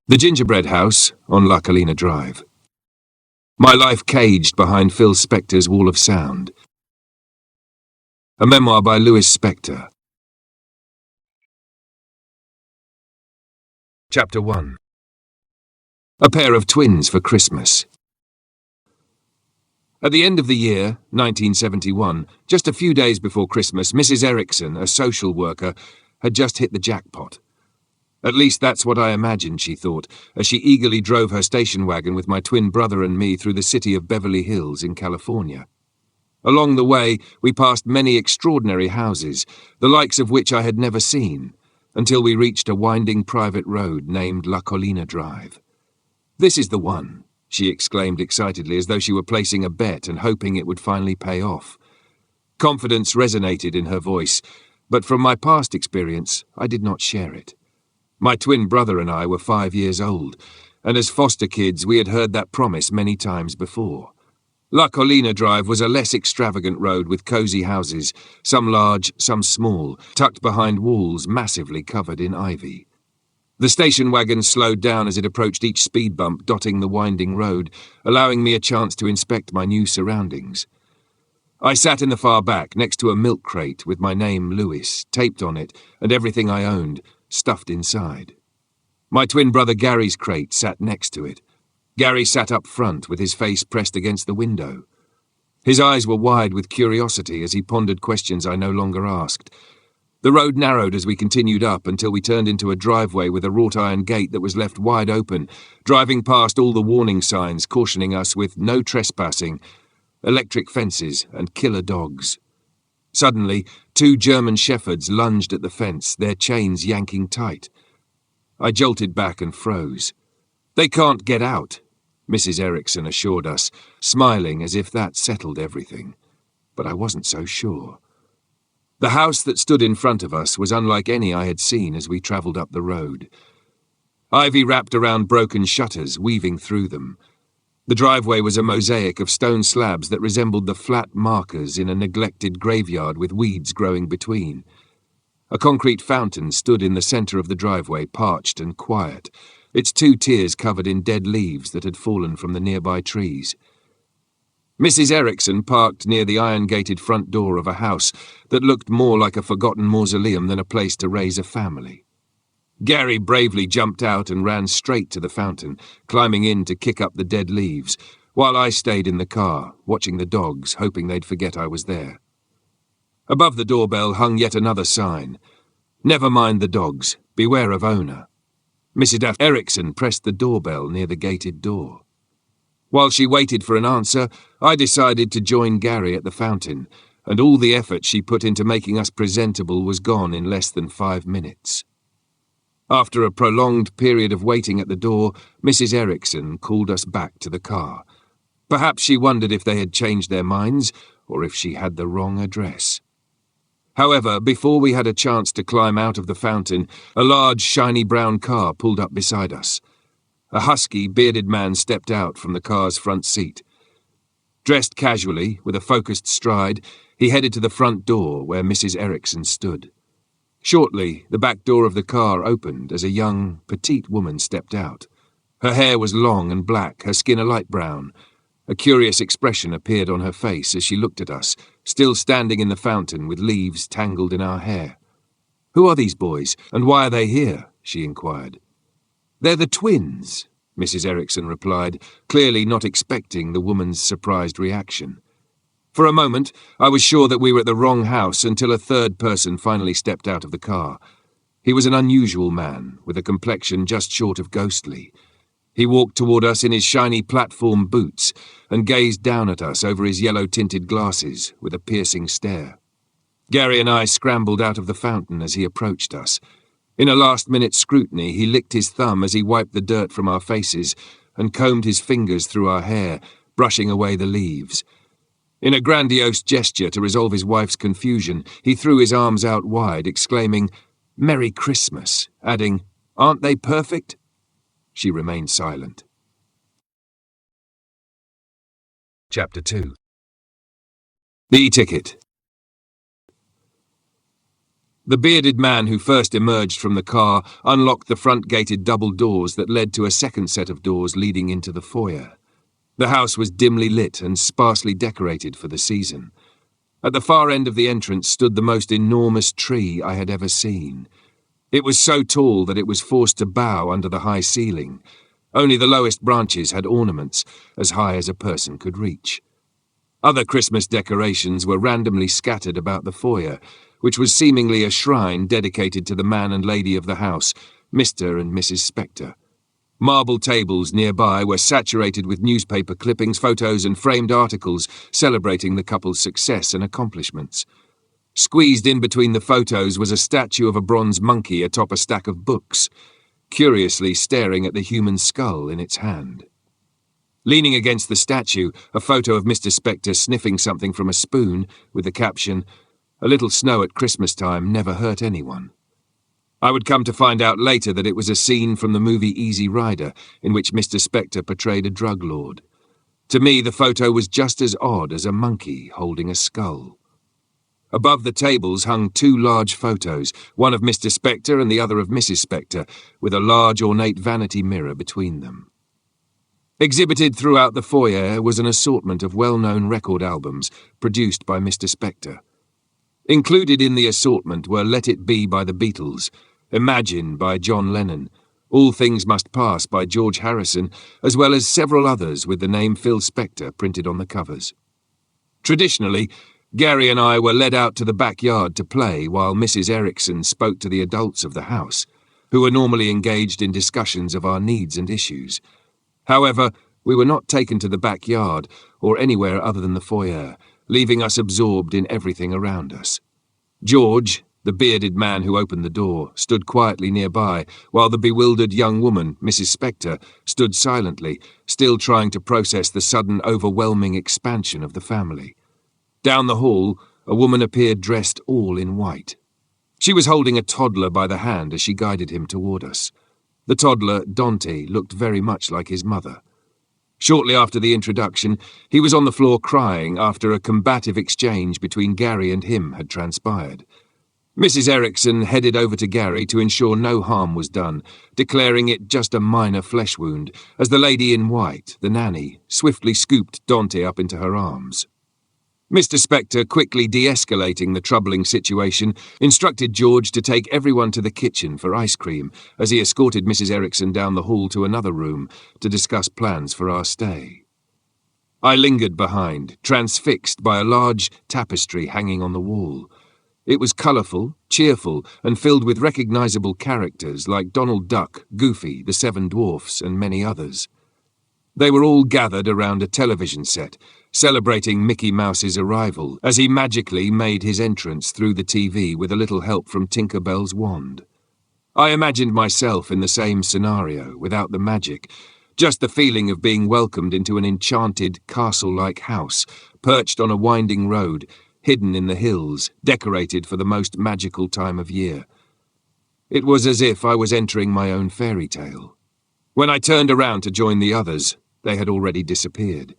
The Gingerbread house on Collina Drive. My life caged behind Phil Spector's wall of sound. A memoir by Lewis Spector. Chapter 1. A pair of twins for Christmas. At the end of the year, 1971, just a few days before Christmas, Mrs. Erickson, a social worker, had just hit the jackpot. At least that's what I imagined, she thought, as she eagerly drove her station wagon with my twin brother and me through the city of Beverly Hills in California. Along the way, we passed many extraordinary houses, the likes of which I had never seen, until we reached a winding private road named Collina Drive. "This is the one," she exclaimed excitedly, as though she were placing a bet and hoping it would finally pay off. Confidence resonated in her voice, but from my past experience, I did not share it. My twin brother and I were 5 years old, and as foster kids we had heard that promise many times before. Collina Drive was a less extravagant road with cosy houses, some large, some small, tucked behind walls massively covered in ivy. The station wagon slowed down as it approached each speed bump dotting the winding road, allowing me a chance to inspect my new surroundings. I sat in the far back, next to a milk crate with my name Lewis taped on it and everything I owned stuffed inside. My twin brother Gary's crate sat next to it. Gary sat up front with his face pressed against the window. His eyes were wide with curiosity as he pondered questions I no longer asked. The road narrowed as we continued up until we turned into a driveway with a wrought iron gate that was left wide open, driving past all the warning signs cautioning us with no trespassing, electric fences and killer dogs. Suddenly, 2 German shepherds lunged at the fence, their chains yanking tight. I jolted back and froze. "They can't get out," Mrs. Erickson assured us, smiling as if that settled everything. But I wasn't so sure. The house that stood in front of us was unlike any I had seen as we travelled up the road. Ivy wrapped around broken shutters, weaving through them. The driveway was a mosaic of stone slabs that resembled the flat markers in a neglected graveyard with weeds growing between. A concrete fountain stood in the centre of the driveway, parched and quiet, its 2 tiers covered in dead leaves that had fallen from the nearby trees. Mrs. Erickson parked near the iron-gated front door of a house that looked more like a forgotten mausoleum than a place to raise a family. Gary bravely jumped out and ran straight to the fountain, climbing in to kick up the dead leaves, while I stayed in the car, watching the dogs, hoping they'd forget I was there. Above the doorbell hung yet another sign. "Never mind the dogs. Beware of owner." Mrs. Erickson pressed the doorbell near the gated door. While she waited for an answer, I decided to join Gary at the fountain, and all the effort she put into making us presentable was gone in less than 5 minutes. After a prolonged period of waiting at the door, Mrs. Erickson called us back to the car. Perhaps she wondered if they had changed their minds, or if she had the wrong address. However, before we had a chance to climb out of the fountain, a large, shiny brown car pulled up beside us. A husky, bearded man stepped out from the car's front seat. Dressed casually, with a focused stride, he headed to the front door where Mrs. Erickson stood. Shortly, the back door of the car opened as a young, petite woman stepped out. Her hair was long and black, her skin a light brown. A curious expression appeared on her face as she looked at us, still standing in the fountain with leaves tangled in our hair. "Who are these boys, and why are they here?" she inquired. "They're the twins," Mrs. Erickson replied, clearly not expecting the woman's surprised reaction. For a moment, I was sure that we were at the wrong house until a third person finally stepped out of the car. He was an unusual man, with a complexion just short of ghostly. He walked toward us in his shiny platform boots and gazed down at us over his yellow-tinted glasses with a piercing stare. Gary and I scrambled out of the fountain as he approached us. In a last-minute scrutiny, he licked his thumb as he wiped the dirt from our faces and combed his fingers through our hair, brushing away the leaves. In a grandiose gesture to resolve his wife's confusion, he threw his arms out wide, exclaiming, "Merry Christmas," adding, "Aren't they perfect?" She remained silent. Chapter 2. The e-ticket. The bearded man who first emerged from the car unlocked the front-gated double doors that led to a second set of doors leading into the foyer. The house was dimly lit and sparsely decorated for the season. At the far end of the entrance stood the most enormous tree I had ever seen. It was so tall that it was forced to bow under the high ceiling. Only the lowest branches had ornaments as high as a person could reach. Other Christmas decorations were randomly scattered about the foyer, which was seemingly a shrine dedicated to the man and lady of the house, Mr. and Mrs. Spector. Marble tables nearby were saturated with newspaper clippings, photos and framed articles celebrating the couple's success and accomplishments. Squeezed in between the photos was a statue of a bronze monkey atop a stack of books, curiously staring at the human skull in its hand. Leaning against the statue, a photo of Mr. Spector sniffing something from a spoon with the caption, "A little snow at Christmas time never hurt anyone." I would come to find out later that it was a scene from the movie Easy Rider, in which Mr. Spector portrayed a drug lord. To me, the photo was just as odd as a monkey holding a skull. Above the tables hung two large photos, one of Mr. Spector and the other of Mrs. Spector, with a large ornate vanity mirror between them. Exhibited throughout the foyer was an assortment of well-known record albums produced by Mr. Spector. Included in the assortment were Let It Be by the Beatles, Imagine by John Lennon, All Things Must Pass by George Harrison, as well as several others with the name Phil Spector printed on the covers. Traditionally, Gary and I were led out to the backyard to play while Mrs. Erickson spoke to the adults of the house, who were normally engaged in discussions of our needs and issues. However, we were not taken to the backyard or anywhere other than the foyer, leaving us absorbed in everything around us. George, the bearded man who opened the door, stood quietly nearby, while the bewildered young woman, Mrs. Spector, stood silently, still trying to process the sudden overwhelming expansion of the family. Down the hall, a woman appeared dressed all in white. She was holding a toddler by the hand as she guided him toward us. The toddler, Dante, looked very much like his mother. Shortly after the introduction, he was on the floor crying after a combative exchange between Gary and him had transpired. Mrs. Erickson headed over to Gary to ensure no harm was done, declaring it just a minor flesh wound, as the lady in white, the nanny, swiftly scooped Dante up into her arms. Mr. Spector, quickly de-escalating the troubling situation, instructed George to take everyone to the kitchen for ice cream as he escorted Mrs. Erickson down the hall to another room to discuss plans for our stay. I lingered behind, transfixed by a large tapestry hanging on the wall. It was colourful, cheerful, and filled with recognisable characters like Donald Duck, Goofy, the Seven Dwarfs, and many others. They were all gathered around a television set, celebrating Mickey Mouse's arrival as he magically made his entrance through the TV with a little help from Tinker Bell's wand. I imagined myself in the same scenario, without the magic, just the feeling of being welcomed into an enchanted, castle-like house, perched on a winding road, hidden in the hills, decorated for the most magical time of year. It was as if I was entering my own fairy tale. When I turned around to join the others, they had already disappeared.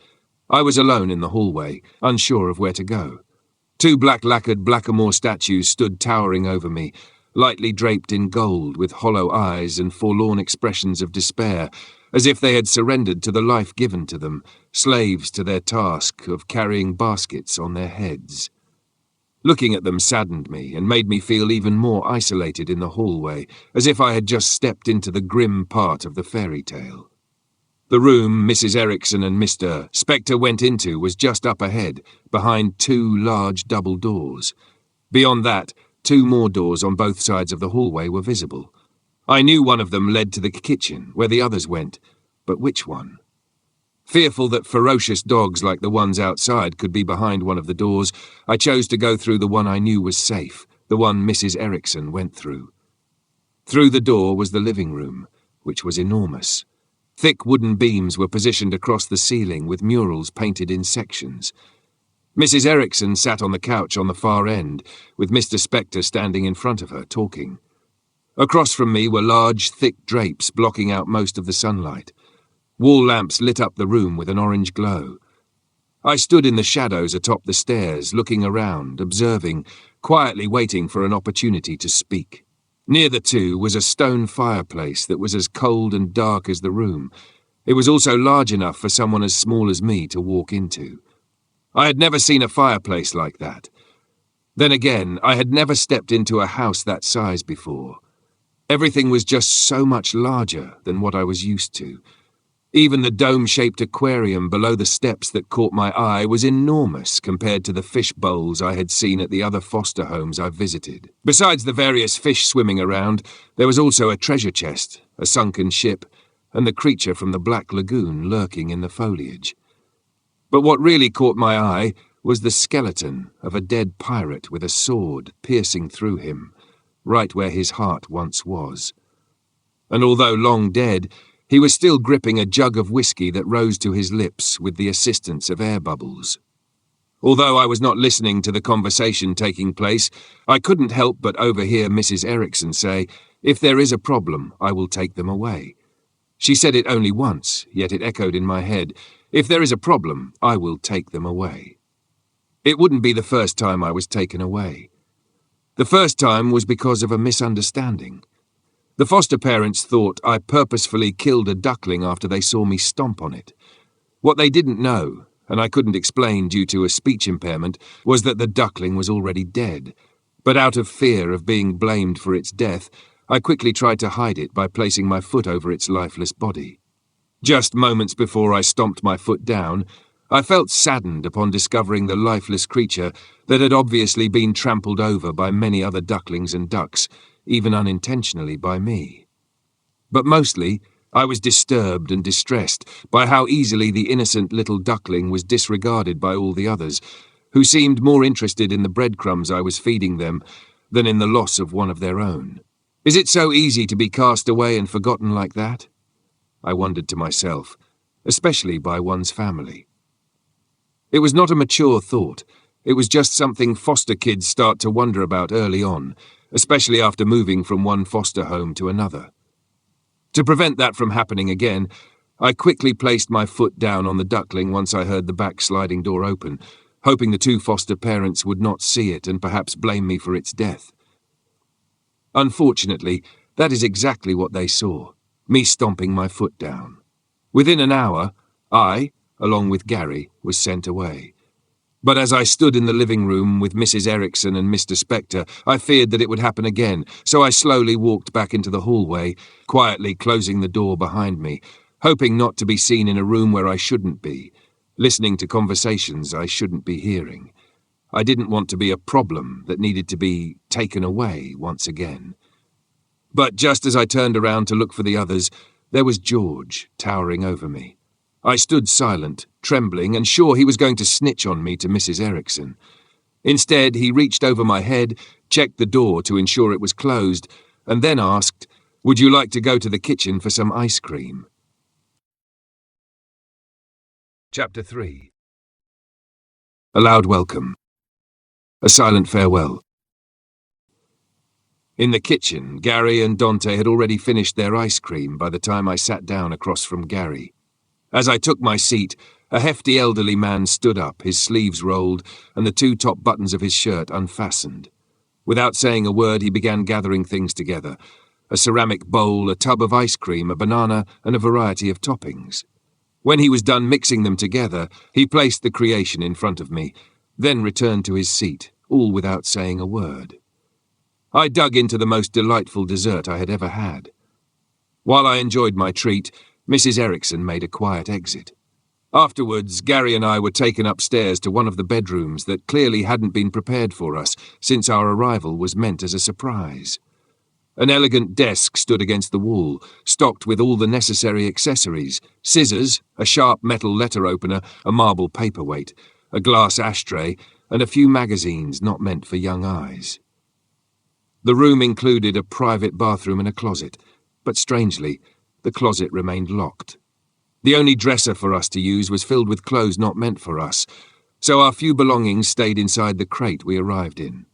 I was alone in the hallway, unsure of where to go. Two black-lacquered blackamoor statues stood towering over me, lightly draped in gold with hollow eyes and forlorn expressions of despair, as if they had surrendered to the life given to them, slaves to their task of carrying baskets on their heads. Looking at them saddened me and made me feel even more isolated in the hallway, as if I had just stepped into the grim part of the fairy tale. The room Mrs. Erickson and Mr. Spector went into was just up ahead, behind two large double doors. Beyond that, two more doors on both sides of the hallway were visible. I knew one of them led to the kitchen, where the others went, but which one? Fearful that ferocious dogs like the ones outside could be behind one of the doors, I chose to go through the one I knew was safe, the one Mrs. Erickson went through. Through the door was the living room, which was enormous. Thick wooden beams were positioned across the ceiling with murals painted in sections. Mrs. Erickson sat on the couch on the far end, with Mr. Spector standing in front of her, talking. Across from me were large, thick drapes blocking out most of the sunlight. Wall lamps lit up the room with an orange glow. I stood in the shadows atop the stairs, looking around, observing, quietly waiting for an opportunity to speak. Near the two was a stone fireplace that was as cold and dark as the room. It was also large enough for someone as small as me to walk into. I had never seen a fireplace like that. Then again, I had never stepped into a house that size before. Everything was just so much larger than what I was used to. Even the dome-shaped aquarium below the steps that caught my eye was enormous compared to the fish bowls I had seen at the other foster homes I visited. Besides the various fish swimming around, there was also a treasure chest, a sunken ship, and the creature from the Black Lagoon lurking in the foliage. But what really caught my eye was the skeleton of a dead pirate with a sword piercing through him, right where his heart once was. And although long dead, he was still gripping a jug of whiskey that rose to his lips with the assistance of air bubbles. Although I was not listening to the conversation taking place, I couldn't help but overhear Mrs. Erikson say, "If there is a problem, I will take them away." She said it only once, yet it echoed in my head. If there is a problem, I will take them away. It wouldn't be the first time I was taken away. The first time was because of a misunderstanding. The foster parents thought I purposefully killed a duckling after they saw me stomp on it. What they didn't know, and I couldn't explain due to a speech impairment, was that the duckling was already dead. But out of fear of being blamed for its death, I quickly tried to hide it by placing my foot over its lifeless body. Just moments before I stomped my foot down, I felt saddened upon discovering the lifeless creature that had obviously been trampled over by many other ducklings and ducks, even unintentionally by me. But mostly, I was disturbed and distressed by how easily the innocent little duckling was disregarded by all the others, who seemed more interested in the breadcrumbs I was feeding them than in the loss of one of their own. Is it so easy to be cast away and forgotten like that? I wondered to myself, especially by one's family. It was not a mature thought. It was just something foster kids start to wonder about early on, especially after moving from one foster home to another. To prevent that from happening again, I quickly placed my foot down on the duckling once I heard the back sliding door open, hoping the two foster parents would not see it and perhaps blame me for its death. Unfortunately, that is exactly what they saw, me stomping my foot down. Within an hour, I, along with Gary, was sent away. But as I stood in the living room with Mrs. Erikson and Mr. Spector, I feared that it would happen again, so I slowly walked back into the hallway, quietly closing the door behind me, hoping not to be seen in a room where I shouldn't be, listening to conversations I shouldn't be hearing. I didn't want to be a problem that needed to be taken away once again. But just as I turned around to look for the others, there was George towering over me. I stood silent, trembling, and sure he was going to snitch on me to Mrs. Erikson. Instead, he reached over my head, checked the door to ensure it was closed, and then asked, "Would you like to go to the kitchen for some ice cream?" Chapter 3. A loud welcome. A silent farewell. In the kitchen, Gary and Dante had already finished their ice cream by the time I sat down across from Gary. As I took my seat, a hefty elderly man stood up, his sleeves rolled, and the two top buttons of his shirt unfastened. Without saying a word, he began gathering things together. A ceramic bowl, a tub of ice cream, a banana, and a variety of toppings. When he was done mixing them together, he placed the creation in front of me, then returned to his seat, all without saying a word. I dug into the most delightful dessert I had ever had. While I enjoyed my treat, Mrs. Erikson made a quiet exit. Afterwards, Gary and I were taken upstairs to one of the bedrooms that clearly hadn't been prepared for us, since our arrival was meant as a surprise. An elegant desk stood against the wall, stocked with all the necessary accessories: scissors, a sharp metal letter opener, a marble paperweight, a glass ashtray, and a few magazines not meant for young eyes. The room included a private bathroom and a closet, but strangely, the closet remained locked. The only dresser for us to use was filled with clothes not meant for us, so our few belongings stayed inside the crate we arrived in.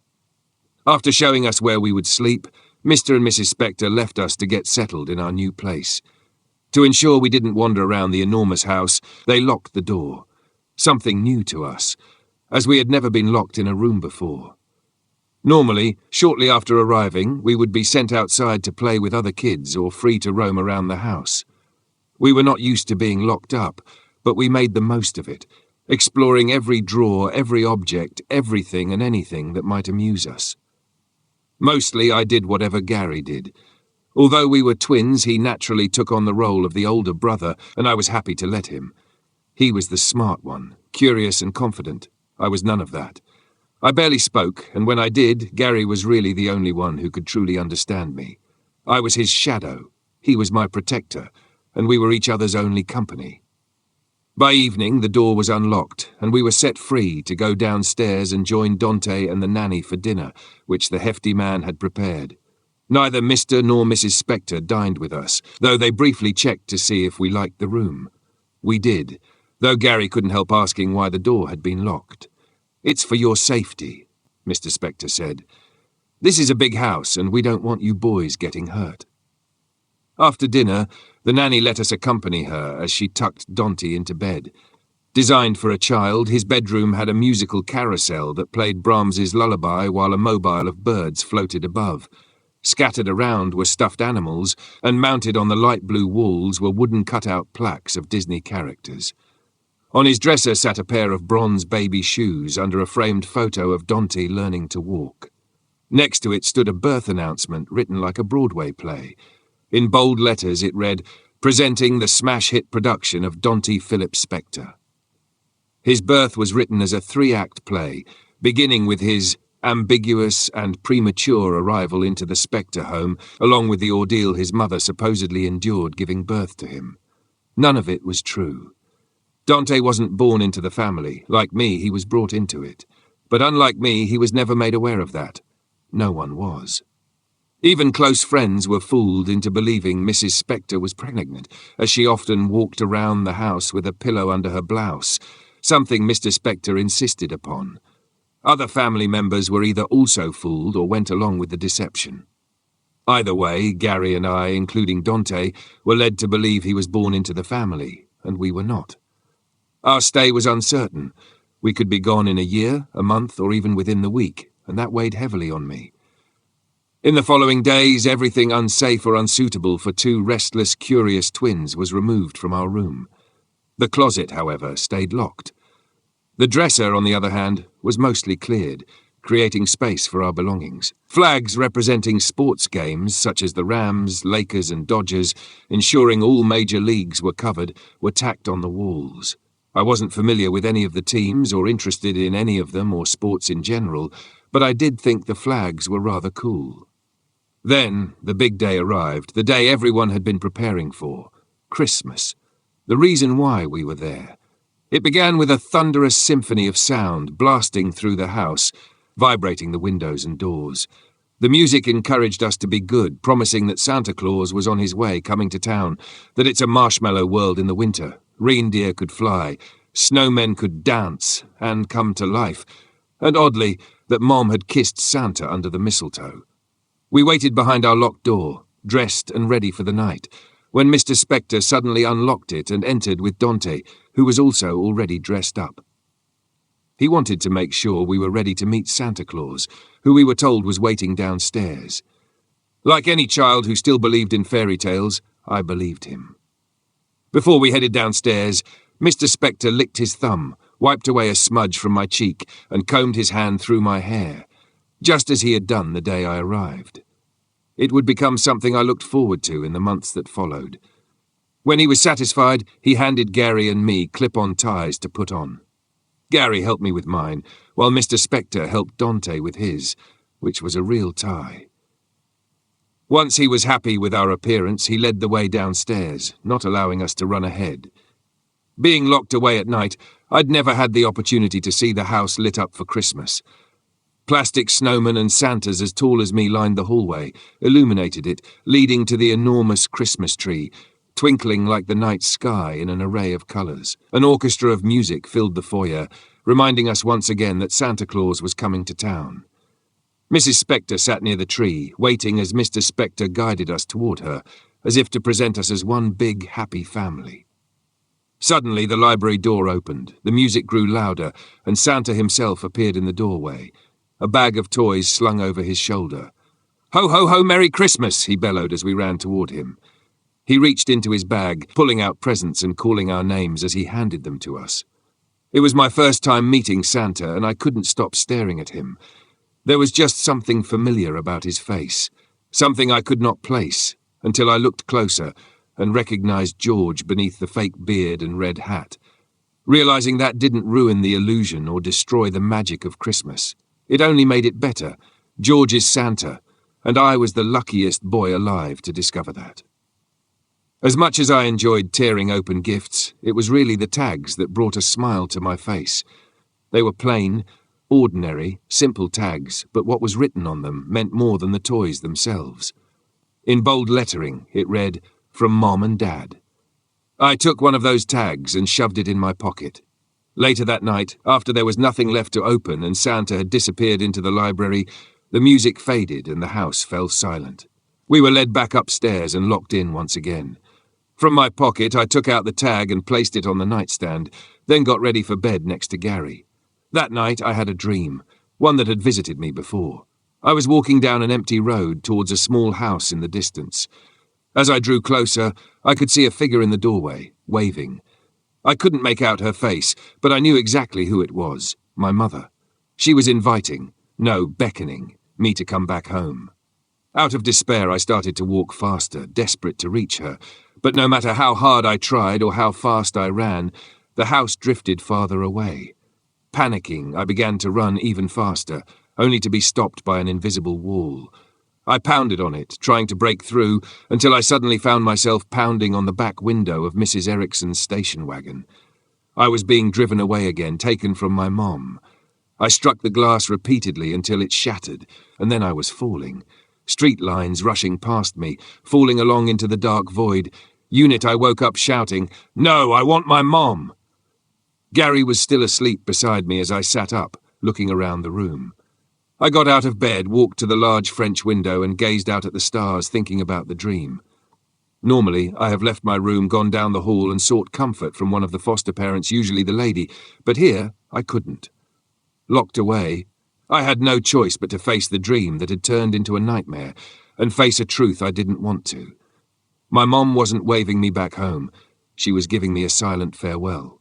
After showing us where we would sleep, Mr. and Mrs. Spector left us to get settled in our new place. To ensure we didn't wander around the enormous house, they locked the door, something new to us, as we had never been locked in a room before. Normally, shortly after arriving, we would be sent outside to play with other kids or free to roam around the house. We were not used to being locked up, but we made the most of it, exploring every drawer, every object, everything and anything that might amuse us. Mostly I did whatever Gary did. Although we were twins, he naturally took on the role of the older brother, and I was happy to let him. He was the smart one, curious and confident. I was none of that. I barely spoke, and when I did, Gary was really the only one who could truly understand me. I was his shadow, he was my protector, and we were each other's only company. By evening, the door was unlocked, and we were set free to go downstairs and join Dante and the nanny for dinner, which the hefty man had prepared. Neither Mr. nor Mrs. Spector dined with us, though they briefly checked to see if we liked the room. We did, though Gary couldn't help asking why the door had been locked. "It's for your safety," Mr. Spector said. "This is a big house, and we don't want you boys getting hurt." After dinner, the nanny let us accompany her as she tucked Dante into bed. Designed for a child, his bedroom had a musical carousel that played Brahms's lullaby while a mobile of birds floated above. Scattered around were stuffed animals, and mounted on the light blue walls were wooden cutout plaques of Disney characters. On his dresser sat a pair of bronze baby shoes under a framed photo of Dante learning to walk. Next to it stood a birth announcement written like a Broadway play. In bold letters it read, "Presenting the smash hit production of Dante Philip Spector." His birth was written as a 3-act play, beginning with his ambiguous and premature arrival into the Spector home, along with the ordeal his mother supposedly endured giving birth to him. None of it was true. Dante wasn't born into the family. Like me, he was brought into it. But unlike me, he was never made aware of that. No one was. Even close friends were fooled into believing Mrs. Spector was pregnant, as she often walked around the house with a pillow under her blouse, something Mr. Spector insisted upon. Other family members were either also fooled or went along with the deception. Either way, Gary and I, including Dante, were led to believe he was born into the family, and we were not. Our stay was uncertain. We could be gone in a year, a month, or even within the week, and that weighed heavily on me. In the following days, everything unsafe or unsuitable for two restless, curious twins was removed from our room. The closet, however, stayed locked. The dresser, on the other hand, was mostly cleared, creating space for our belongings. Flags representing sports games, such as the Rams, Lakers and Dodgers, ensuring all major leagues were covered, were tacked on the walls. I wasn't familiar with any of the teams or interested in any of them or sports in general, but I did think the flags were rather cool. Then, the big day arrived, the day everyone had been preparing for. Christmas. The reason why we were there. It began with a thunderous symphony of sound blasting through the house, vibrating the windows and doors. The music encouraged us to be good, promising that Santa Claus was on his way coming to town, that it's a marshmallow world in the winter. Reindeer could fly, snowmen could dance and come to life, and oddly, that Mom had kissed Santa under the mistletoe. We waited behind our locked door, dressed and ready for the night, when Mr. Spector suddenly unlocked it and entered with Dante, who was also already dressed up. He wanted to make sure we were ready to meet Santa Claus, who we were told was waiting downstairs. Like any child who still believed in fairy tales, I believed him. Before we headed downstairs, Mr. Spector licked his thumb, wiped away a smudge from my cheek, and combed his hand through my hair, just as he had done the day I arrived. It would become something I looked forward to in the months that followed. When he was satisfied, he handed Gary and me clip-on ties to put on. Gary helped me with mine, while Mr. Spector helped Dante with his, which was a real tie. Once he was happy with our appearance, he led the way downstairs, not allowing us to run ahead. Being locked away at night, I'd never had the opportunity to see the house lit up for Christmas. Plastic snowmen and Santas as tall as me lined the hallway, illuminated it, leading to the enormous Christmas tree, twinkling like the night sky in an array of colours. An orchestra of music filled the foyer, reminding us once again that Santa Claus was coming to town. Mrs. Spector sat near the tree, waiting as Mr. Spector guided us toward her, as if to present us as one big, happy family. Suddenly the library door opened, the music grew louder, and Santa himself appeared in the doorway. a bag of toys slung over his shoulder. "Ho, ho, ho, Merry Christmas!" he bellowed as we ran toward him. He reached into his bag, pulling out presents and calling our names as he handed them to us. It was my first time meeting Santa, and I couldn't stop staring at him. There was just something familiar about his face, something I could not place, until I looked closer and recognized George beneath the fake beard and red hat. Realizing that didn't ruin the illusion or destroy the magic of Christmas. It only made it better. George is Santa, and I was the luckiest boy alive to discover that. As much as I enjoyed tearing open gifts, it was really the tags that brought a smile to my face. They were plain, ordinary, simple tags, but what was written on them meant more than the toys themselves. In bold lettering, it read, "From Mom and Dad." I took one of those tags and shoved it in my pocket. Later that night, after there was nothing left to open and Santa had disappeared into the library, the music faded and the house fell silent. We were led back upstairs and locked in once again. From my pocket, I took out the tag and placed it on the nightstand, then got ready for bed next to Gary. That night, I had a dream, one that had visited me before. I was walking down an empty road towards a small house in the distance. As I drew closer, I could see a figure in the doorway, waving. I couldn't make out her face, but I knew exactly who it was, my mother. She was inviting, no, beckoning, me to come back home. Out of despair, I started to walk faster, desperate to reach her. But no matter how hard I tried or how fast I ran, the house drifted farther away. Panicking, I began to run even faster, only to be stopped by an invisible wall. I pounded on it, trying to break through, until I suddenly found myself pounding on the back window of Mrs. Erickson's station wagon. I was being driven away again, taken from my mom. I struck the glass repeatedly until it shattered, and then I was falling. Street lines rushing past me, falling along into the dark void. Unit, I woke up shouting, "No, I want my mom!" Gary was still asleep beside me as I sat up, looking around the room. I got out of bed, walked to the large French window and gazed out at the stars, thinking about the dream. Normally, I have left my room, gone down the hall and sought comfort from one of the foster parents, usually the lady, but here I couldn't. Locked away, I had no choice but to face the dream that had turned into a nightmare and face a truth I didn't want to. My mom wasn't waving me back home. She was giving me a silent farewell.